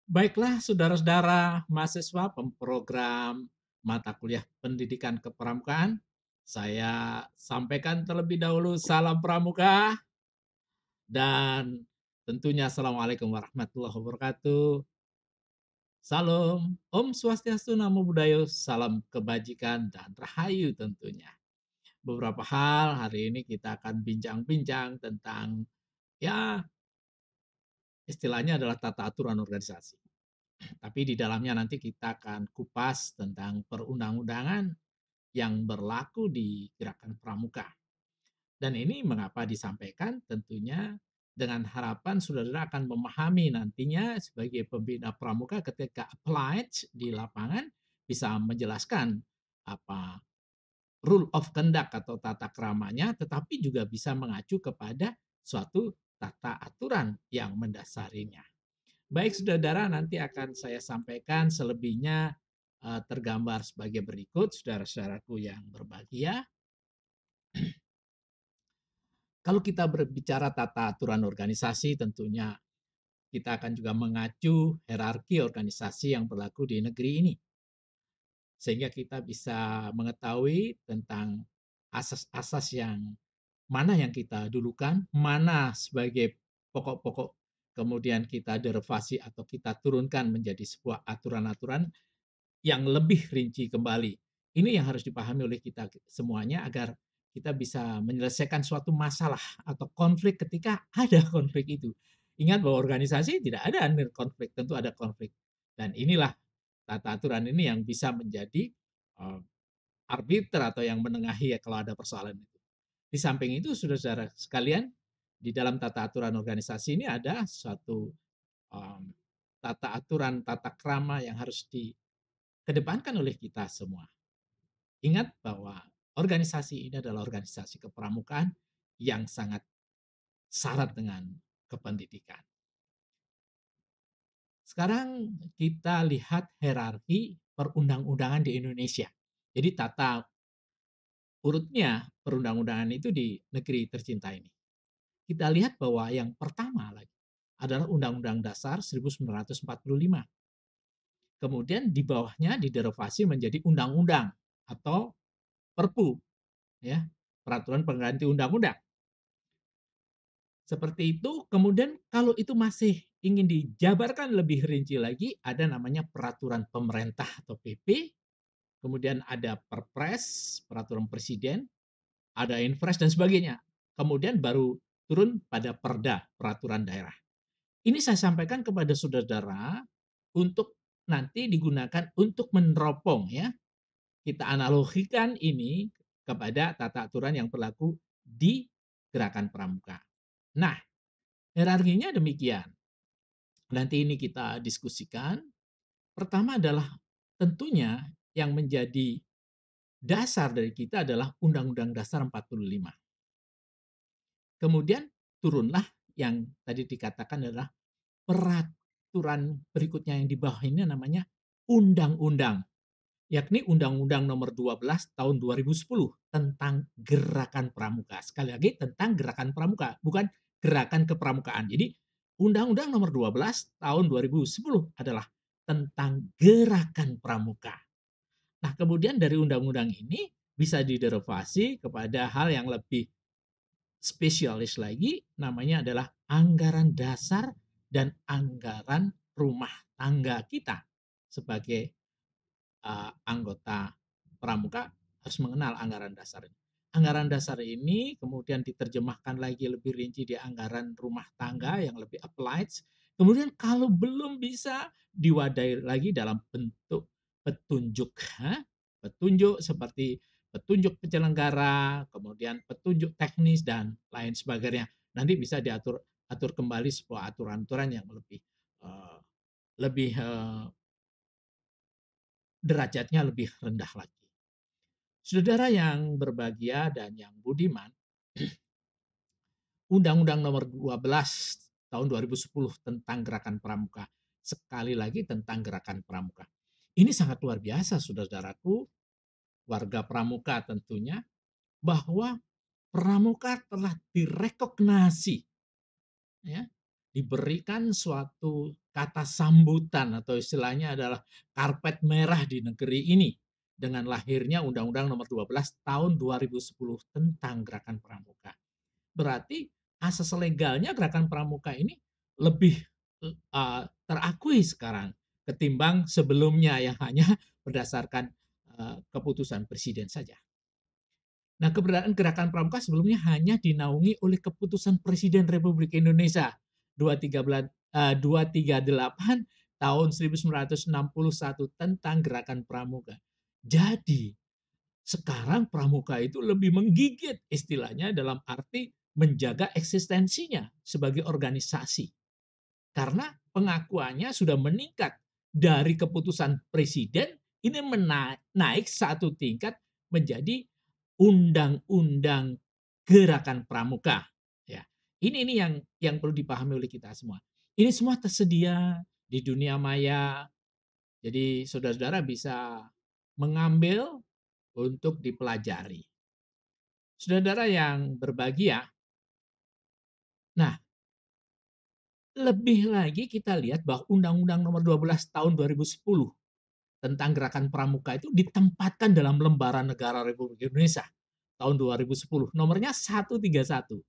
Baiklah, saudara-saudara mahasiswa pemrogram mata kuliah pendidikan kepramukaan, saya sampaikan terlebih dahulu salam pramuka dan tentunya assalamualaikum warahmatullahi wabarakatuh. Salam, Om Swastiastu, Namo Buddhaya, salam kebajikan dan rahayu tentunya. Beberapa hal hari ini kita akan bincang-bincang tentang ya istilahnya adalah tata aturan organisasi. Tapi di dalamnya nanti kita akan kupas tentang perundang-undangan yang berlaku di Gerakan Pramuka. Dan ini mengapa disampaikan tentunya dengan harapan saudara akan memahami nantinya sebagai pembina pramuka ketika applied di lapangan bisa menjelaskan apa rule of conduct atau tata keramanya, tetapi juga bisa mengacu kepada suatu tata aturan yang mendasarinya. Baik saudara, nanti akan saya sampaikan selebihnya tergambar sebagai berikut, saudara-saudaraku yang berbahagia. Kalau kita berbicara tata aturan organisasi, tentunya kita akan juga mengacu hierarki organisasi yang berlaku di negeri ini. Sehingga kita bisa mengetahui tentang asas-asas yang mana yang kita dulukan, mana sebagai pokok-pokok, kemudian kita derivasi atau kita turunkan menjadi sebuah aturan-aturan yang lebih rinci kembali. Ini yang harus dipahami oleh kita semuanya agar kita bisa menyelesaikan suatu masalah atau konflik ketika ada konflik itu. Ingat bahwa organisasi tidak ada konflik, tentu ada konflik. Dan inilah tata aturan ini yang bisa menjadi uh, arbiter atau yang menengahi ya kalau ada persoalan itu. Di samping itu, saudara-saudara sekalian, di dalam tata aturan organisasi ini ada suatu um, tata aturan, tata krama yang harus dikedepankan oleh kita semua. Ingat bahwa organisasi ini adalah organisasi kepramukaan yang sangat syarat dengan kependidikan. Sekarang kita lihat hierarki perundang-undangan di Indonesia. Jadi tata urutnya perundang-undangan itu di negeri tercinta ini. Kita lihat bahwa yang pertama lagi adalah Undang-Undang Dasar 1945. Kemudian di bawahnya diderivasi menjadi undang-undang atau Perpu, ya, peraturan pengganti undang-undang. Seperti itu, kemudian kalau itu masih ingin dijabarkan lebih rinci lagi, ada namanya peraturan pemerintah atau PP, kemudian ada Perpres, peraturan presiden, ada Infres dan sebagainya. Kemudian baru turun pada Perda, peraturan daerah. Ini saya sampaikan kepada saudara untuk nanti digunakan untuk meneropong ya. Kita analogikan ini kepada tata aturan yang berlaku di Gerakan Pramuka. Nah, hierarkinya demikian. Nanti ini kita diskusikan. Pertama adalah tentunya yang menjadi dasar dari kita adalah Undang-Undang Dasar 45. Kemudian turunlah yang tadi dikatakan adalah peraturan berikutnya yang di bawah ini namanya undang-undang, yakni Undang-Undang Nomor 12 Tahun 2010 tentang Gerakan Pramuka. Sekali lagi tentang Gerakan Pramuka, bukan gerakan kepramukaan. Jadi Undang-Undang Nomor 12 Tahun 2010 adalah tentang Gerakan Pramuka. Nah, kemudian dari undang-undang ini bisa diderivasi kepada hal yang lebih spesialis lagi, namanya adalah anggaran dasar dan anggaran rumah tangga kita sebagai anggota pramuka harus mengenal anggaran dasar ini. Anggaran dasar ini kemudian diterjemahkan lagi lebih rinci di anggaran rumah tangga yang lebih applied. Kemudian kalau belum bisa diwadai lagi dalam bentuk petunjuk, petunjuk seperti petunjuk penyelenggara, kemudian petunjuk teknis dan lain sebagainya. Nanti bisa diatur atur kembali sebuah aturan-aturan yang lebih uh, lebih derajatnya lebih rendah lagi. Saudara yang berbahagia dan yang budiman, Undang-Undang Nomor 12 Tahun 2010 tentang Gerakan Pramuka. Sekali lagi tentang Gerakan Pramuka. Ini sangat luar biasa, saudara-saudaraku, warga Pramuka tentunya, bahwa Pramuka telah direkognasi ya, diberikan suatu kata sambutan atau istilahnya adalah karpet merah di negeri ini dengan lahirnya Undang-Undang Nomor 12 Tahun 2010 tentang Gerakan Pramuka. Berarti asas legalnya Gerakan Pramuka ini lebih terakui sekarang ketimbang sebelumnya yang hanya berdasarkan keputusan presiden saja. Nah, keberadaan Gerakan Pramuka sebelumnya hanya dinaungi oleh keputusan Presiden Republik Indonesia 238 tahun 1961 tentang Gerakan Pramuka. Jadi, sekarang Pramuka itu lebih menggigit istilahnya dalam arti menjaga eksistensinya sebagai organisasi. Karena pengakuannya sudah meningkat dari keputusan presiden, ini naik satu tingkat menjadi undang-undang gerakan pramuka. Ya, ini yang perlu dipahami oleh kita semua. Ini semua tersedia di dunia maya. Jadi saudara-saudara bisa mengambil untuk dipelajari. Saudara-saudara yang berbahagia, nah lebih lagi kita lihat bahwa Undang-Undang Nomor 12 Tahun 2010 tentang Gerakan Pramuka itu ditempatkan dalam Lembaran Negara Republik Indonesia tahun 2010, nomornya 131.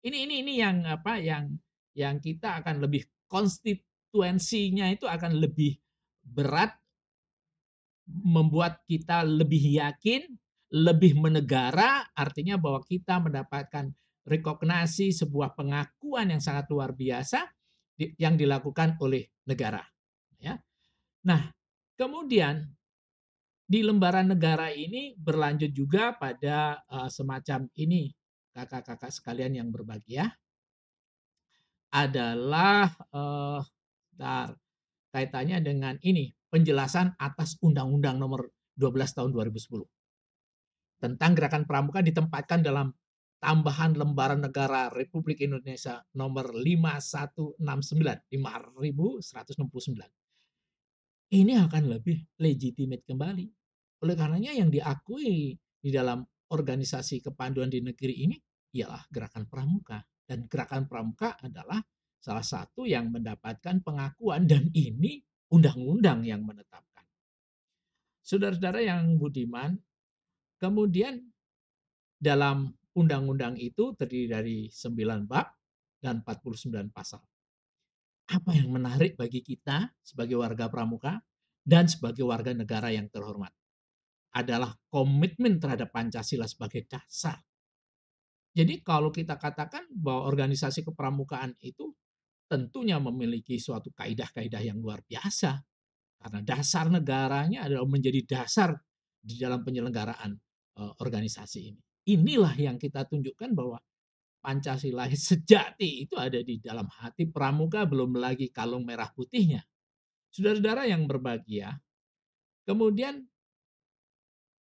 Ini yang apa yang kita akan lebih konstituensinya itu akan lebih berat, membuat kita lebih yakin, lebih menegara, artinya bahwa kita mendapatkan rekognisi sebuah pengakuan yang sangat luar biasa yang dilakukan oleh negara. Ya. Nah, kemudian di lembaran negara ini berlanjut juga pada semacam ini, kakak-kakak sekalian yang berbahagia, adalah kaitannya dengan ini, penjelasan atas Undang-Undang Nomor 12 Tahun 2010 tentang Gerakan Pramuka ditempatkan dalam tambahan lembaran negara Republik Indonesia nomor 5169. Ini akan lebih legitimate kembali. Oleh karenanya yang diakui di dalam organisasi kepanduan di negeri ini ialah Gerakan Pramuka. Dan Gerakan Pramuka adalah salah satu yang mendapatkan pengakuan dan ini undang-undang yang menetapkan. Saudara-saudara yang budiman, kemudian dalam undang-undang itu terdiri dari 9 bab dan 49 pasal. Apa yang menarik bagi kita sebagai warga Pramuka dan sebagai warga negara yang terhormat adalah komitmen terhadap Pancasila sebagai dasar. Jadi kalau kita katakan bahwa organisasi kepramukaan itu tentunya memiliki suatu kaidah-kaidah yang luar biasa karena dasar negaranya adalah menjadi dasar di dalam penyelenggaraan organisasi ini. Inilah yang kita tunjukkan bahwa Pancasila sejati itu ada di dalam hati pramuka, belum lagi kalung merah putihnya. Saudara-saudara yang berbahagia, kemudian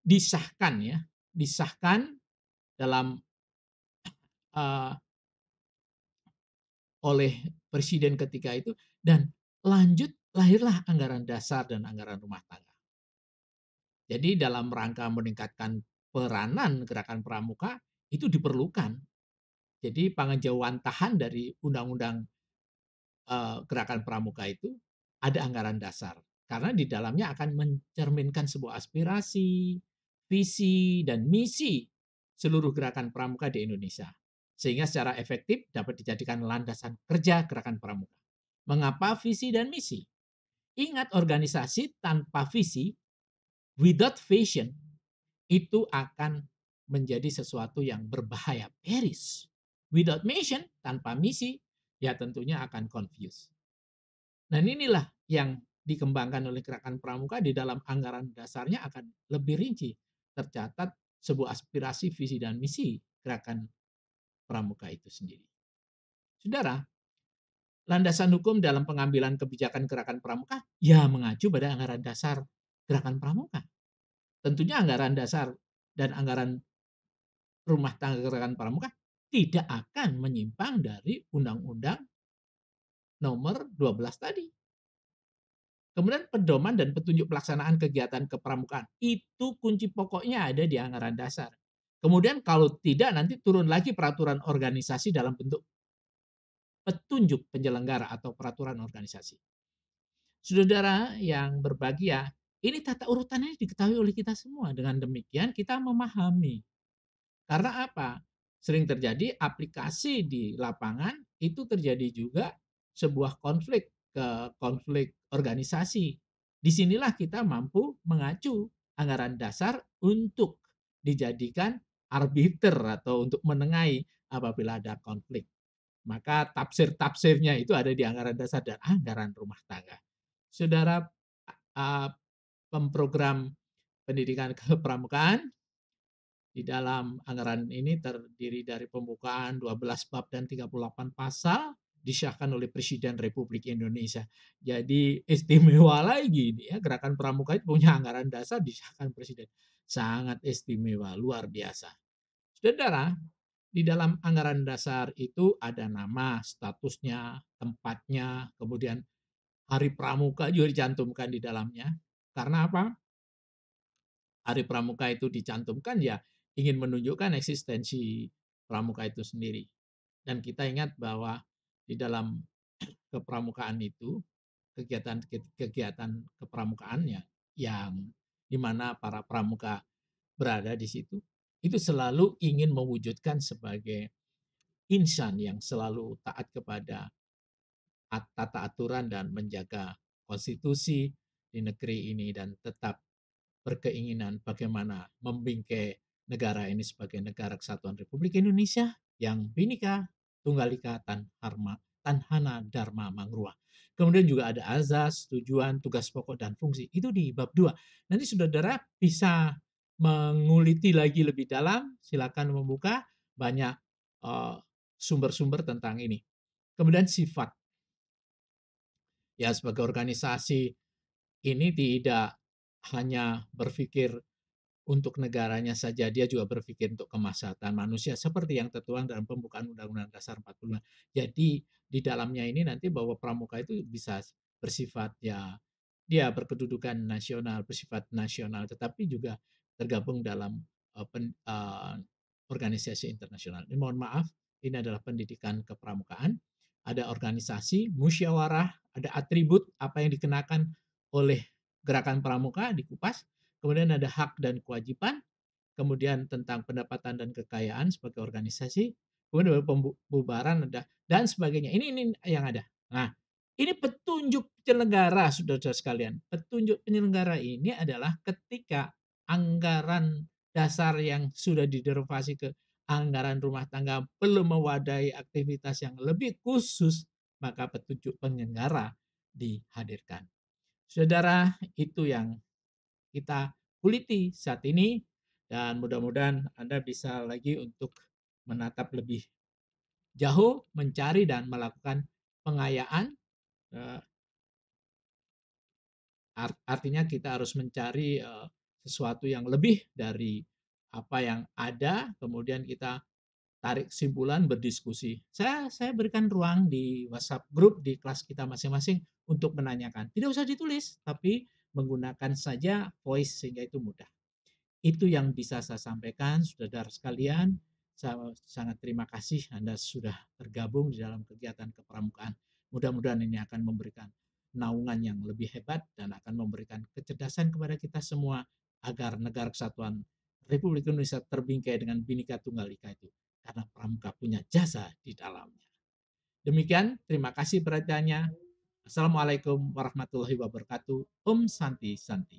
disahkan ya, disahkan dalam uh, oleh presiden ketika itu dan lanjut lahirlah anggaran dasar dan anggaran rumah tangga. Jadi dalam rangka meningkatkan peranan gerakan pramuka itu diperlukan. Jadi pengejawantahan dari undang-undang gerakan pramuka itu ada anggaran dasar karena di dalamnya akan mencerminkan sebuah aspirasi, visi dan misi seluruh gerakan pramuka di Indonesia sehingga secara efektif dapat dijadikan landasan kerja gerakan pramuka. Mengapa visi dan misi? Ingat, organisasi tanpa visi, without vision, itu akan menjadi sesuatu yang berbahaya, peris. Without mission, tanpa misi, ya tentunya akan confuse. Nah, inilah yang dikembangkan oleh gerakan pramuka di dalam anggaran dasarnya akan lebih rinci. Tercatat sebuah aspirasi, visi, dan misi gerakan pramuka itu sendiri. Saudara, landasan hukum dalam pengambilan kebijakan gerakan pramuka ya mengacu pada anggaran dasar gerakan pramuka. Tentunya anggaran dasar dan anggaran rumah tangga gerakan pramuka tidak akan menyimpang dari Undang-Undang Nomor 12 tadi. Kemudian pedoman dan petunjuk pelaksanaan kegiatan kepramukaan itu kunci pokoknya ada di anggaran dasar. Kemudian kalau tidak nanti turun lagi peraturan organisasi dalam bentuk petunjuk penyelenggara atau peraturan organisasi. Saudara yang berbahagia, ini tata urutannya diketahui oleh kita semua. Dengan demikian kita memahami. Karena apa? Sering terjadi aplikasi di lapangan itu terjadi juga sebuah konflik organisasi. Disinilah kita mampu mengacu anggaran dasar untuk dijadikan arbiter atau untuk menengahi apabila ada konflik. Maka tafsir-tafsirnya itu ada di anggaran dasar dan anggaran rumah tangga. Saudara, pemprogram pendidikan kepramukaan di dalam anggaran ini terdiri dari pembukaan 12 bab dan 38 pasal disahkan oleh Presiden Republik Indonesia. Jadi istimewa lagi ini ya, Gerakan Pramuka itu punya anggaran dasar disahkan Presiden. Sangat istimewa, luar biasa. Saudara, di dalam anggaran dasar itu ada nama, statusnya, tempatnya, kemudian Hari Pramuka juga dicantumkan di dalamnya. Karena apa? Hari Pramuka itu dicantumkan ya ingin menunjukkan eksistensi pramuka itu sendiri. Dan kita ingat bahwa di dalam kepramukaan itu kegiatan kepramukaannya yang di mana para pramuka berada di situ itu selalu ingin mewujudkan sebagai insan yang selalu taat kepada tata aturan dan menjaga konstitusi di negeri ini dan tetap berkeinginan bagaimana membingkai negara ini sebagai negara kesatuan Republik Indonesia yang Bhinneka Tunggal Ika Tanhana Dharma Mangruah. Kemudian juga ada azas, tujuan, tugas pokok dan fungsi. Itu di bab 2. Nanti saudara bisa menguliti lagi lebih dalam, silakan membuka banyak sumber-sumber tentang ini. Kemudian sifat. Ya sebagai organisasi ini tidak hanya berpikir untuk negaranya saja, dia juga berpikir untuk kemaslahatan manusia seperti yang tertuang dalam pembukaan Undang-Undang Dasar 45. Jadi di dalamnya ini nanti bahwa pramuka itu bisa bersifat ya dia berkedudukan nasional, bersifat nasional, tetapi juga tergabung dalam organisasi internasional. Ini mohon maaf, ini adalah pendidikan kepramukaan. Ada organisasi, musyawarah, ada atribut apa yang dikenakan oleh gerakan pramuka dikupas, kemudian ada hak dan kewajiban, kemudian tentang pendapatan dan kekayaan sebagai organisasi, kemudian pembubaran ada dan sebagainya. Ini yang ada. Nah, ini petunjuk penyelenggara, saudara-saudara sekalian. Petunjuk penyelenggara ini adalah ketika anggaran dasar yang sudah diderivasi ke anggaran rumah tangga belum mewadahi aktivitas yang lebih khusus, maka petunjuk penyelenggara dihadirkan. Saudara, itu yang kita kuliti saat ini dan mudah-mudahan Anda bisa lagi untuk menatap lebih jauh, mencari dan melakukan pengayaan. Artinya kita harus mencari sesuatu yang lebih dari apa yang ada, kemudian kita tarik kesimpulan, berdiskusi. Saya berikan ruang di WhatsApp grup di kelas kita masing-masing untuk menanyakan. Tidak usah ditulis, tapi menggunakan saja voice sehingga itu mudah. Itu yang bisa saya sampaikan, saudara sekalian. Saya sangat terima kasih Anda sudah tergabung di dalam kegiatan kepramukaan. Mudah-mudahan ini akan memberikan naungan yang lebih hebat dan akan memberikan kecerdasan kepada kita semua agar negara kesatuan Republik Indonesia terbingkai dengan Bhinneka Tunggal Ika itu. Karena pramuka punya jasa di dalamnya. Demikian, terima kasih perhatiannya. Assalamualaikum warahmatullahi wabarakatuh. Om Santi Santi.